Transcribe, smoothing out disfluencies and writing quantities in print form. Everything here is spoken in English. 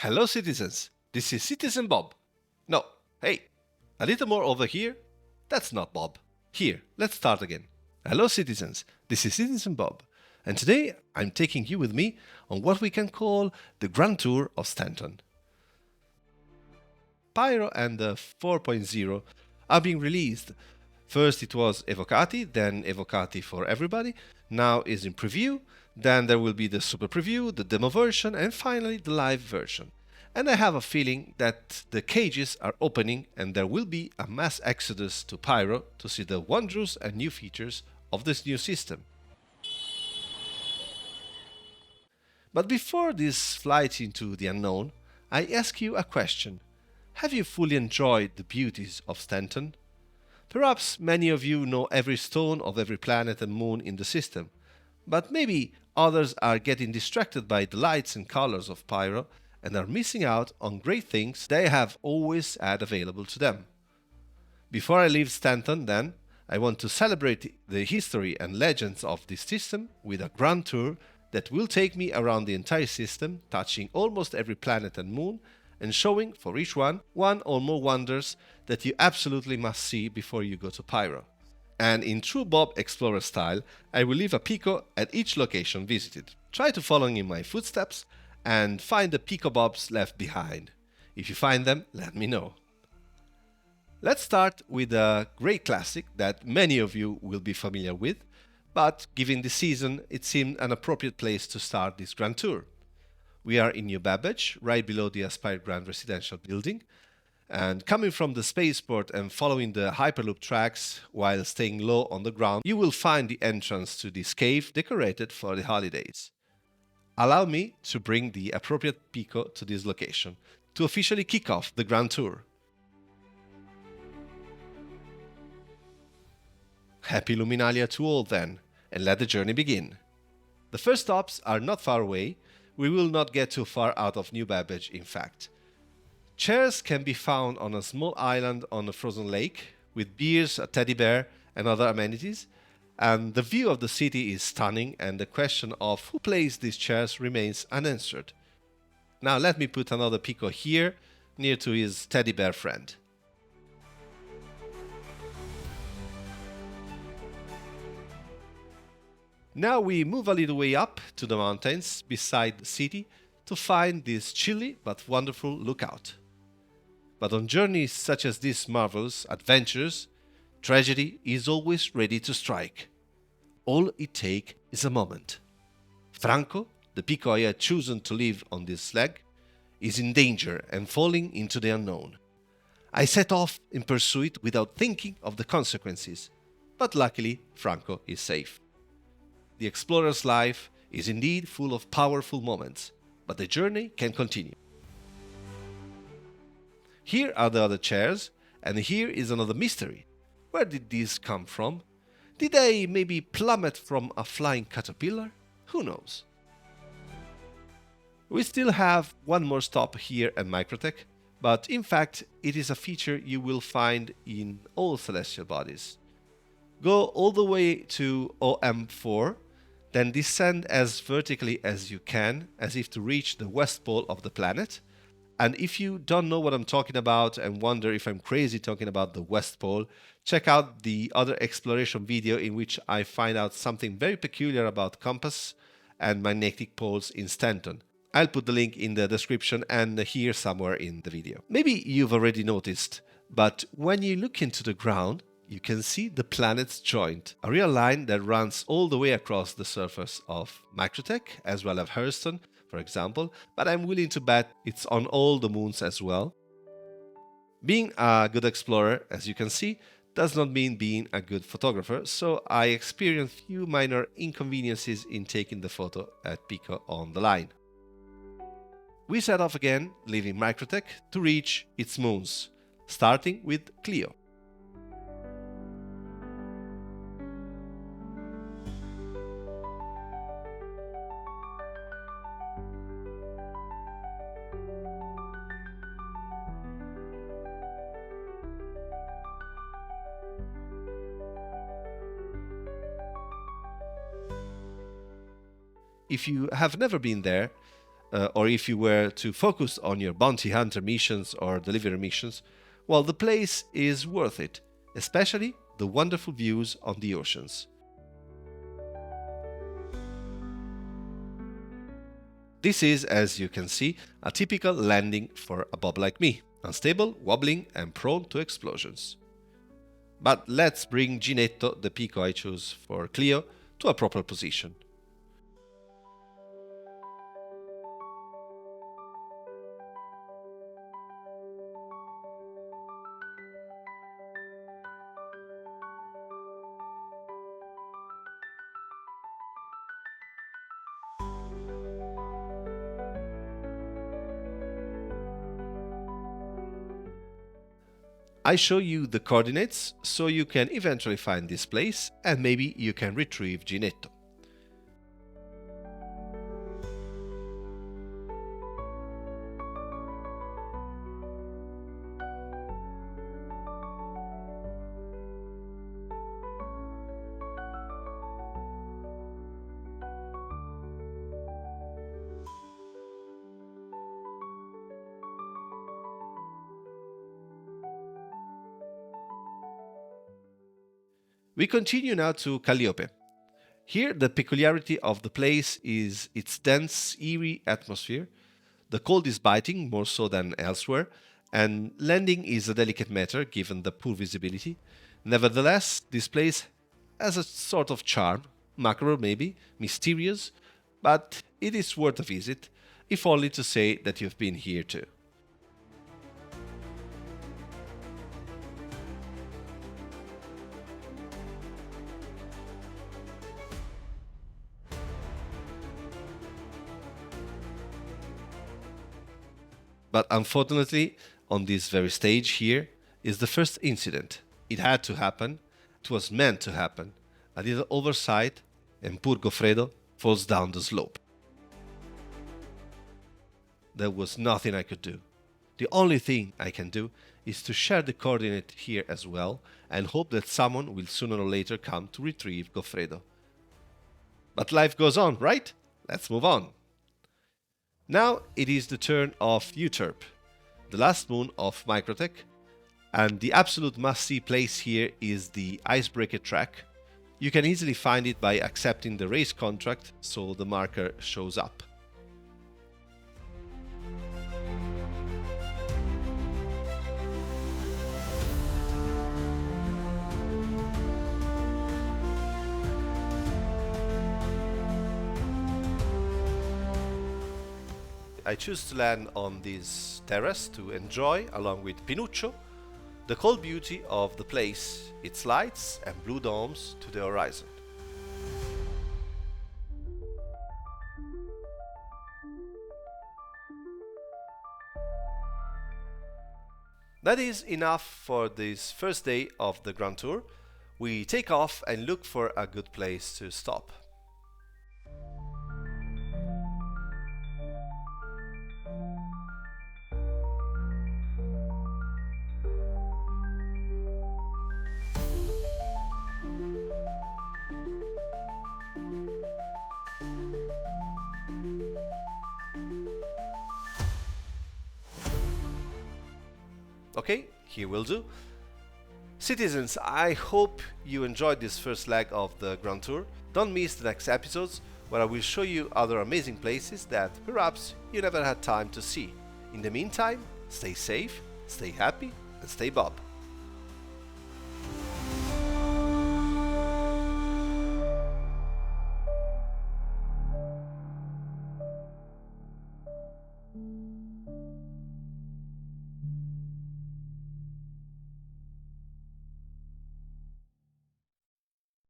Hello, citizens. This is Citizen Bob. No, hey, a little more over here. That's not Bob. Here, let's start again. Hello, citizens. This is Citizen Bob. And today I'm taking you with me on what we can call the Grand Tour of Stanton. Pyro and the 4.0 are being released. First it was Evocati, then Evocati for everybody. Now is in preview. Then there will be the super preview, the demo version, and finally the live version. And I have a feeling that the cages are opening and there will be a mass exodus to Pyro to see the wonders and new features of this new system. But before this flight into the unknown, I ask you a question. Have you fully enjoyed the beauties of Stanton? Perhaps many of you know every stone of every planet and moon in the system, but maybe others are getting distracted by the lights and colors of Pyro and are missing out on great things they have always had available to them. Before I leave Stanton, then, I want to celebrate the history and legends of this system with a grand tour that will take me around the entire system, touching almost every planet and moon, and showing for each one or more wonders that you absolutely must see before you go to Pyro. And in true Bob Explorer style, I will leave a Pico at each location visited. Try to follow in my footsteps and find the Pico Bobs left behind. If you find them, let me know. Let's start with a great classic that many of you will be familiar with, but given the season, it seemed an appropriate place to start this grand tour. We are in New Babage, right below the Aspire Grand residential building, and coming from the spaceport and following the Hyperloop tracks while staying low on the ground, you will find the entrance to this cave decorated for the holidays. Allow me to bring the appropriate Pico to this location to officially kick off the grand tour. Happy Luminalia to all then, and let the journey begin. The first stops are not far away. We will not get too far out of New Babage, in fact. Chairs can be found on a small island on a frozen lake, with beers, a teddy bear, and other amenities, and the view of the city is stunning, and the question of who placed these chairs remains unanswered. Now let me put another Pico here, near to his teddy bear friend. Now we move a little way up to the mountains beside the city to find this chilly but wonderful lookout. But on journeys such as these marvelous adventures, tragedy is always ready to strike. All it takes is a moment. Franco, the Pico I had chosen to live on this leg, is in danger and falling into the unknown. I set off in pursuit without thinking of the consequences, but luckily Franco is safe. The explorer's life is indeed full of powerful moments, but the journey can continue. Here are the other chairs, and here is another mystery. Where did these come from? Did they maybe plummet from a flying caterpillar? Who knows? We still have one more stop here at Microtech, but in fact it is a feature you will find in all celestial bodies. Go all the way to OM4, then descend as vertically as you can, as if to reach the west pole of the planet. And if you don't know what I'm talking about and wonder if I'm crazy talking about the West Pole, check out the other exploration video in which I find out something very peculiar about compass and magnetic poles in Stanton. I'll put the link in the description and here somewhere in the video. Maybe you've already noticed, but when you look into the ground, you can see the planet's joint, a real line that runs all the way across the surface of Microtech, as well as Hurston, for example, but I'm willing to bet it's on all the moons as well. Being a good explorer, as you can see, does not mean being a good photographer, so I experienced few minor inconveniences in taking the photo at Pico on the line. We set off again, leaving Microtech, to reach its moons, starting with Cleo. If you have never been there, or if you were to focus on your bounty hunter missions or delivery missions, well, the place is worth it, especially the wonderful views on the oceans. This is, as you can see, a typical landing for a bob like me, unstable, wobbling and prone to explosions. But let's bring Ginetto, the Pico I chose for Cleo, to a proper position. I show you the coordinates so you can eventually find this place and maybe you can retrieve Ginetto. We continue now to Calliope. Here, the peculiarity of the place is its dense, eerie atmosphere. The cold is biting, more so than elsewhere, and landing is a delicate matter given the poor visibility. Nevertheless, this place has a sort of charm, macro maybe, mysterious, but it is worth a visit, if only to say that you've been here too. But unfortunately, on this very stage here is the first incident. It had to happen. It was meant to happen. A little oversight and poor Goffredo falls down the slope. There was nothing I could do. The only thing I can do is to share the coordinate here as well and hope that someone will sooner or later come to retrieve Goffredo. But life goes on, right? Let's move on. Now it is the turn of Euterpe, the last moon of Microtech, and the absolute must-see place here is the Icebreaker track. You can easily find it by accepting the race contract, so the marker shows up. I choose to land on this terrace to enjoy, along with Pinuccio, the cold beauty of the place, its lights and blue domes to the horizon. That is enough for this first day of the Grand Tour. We take off and look for a good place to stop. Okay, here will do. Citizens, I hope you enjoyed this first leg of the Grand Tour. Don't miss the next episodes where I will show you other amazing places that perhaps you never had time to see. In the meantime, stay safe, stay happy, and stay Bob.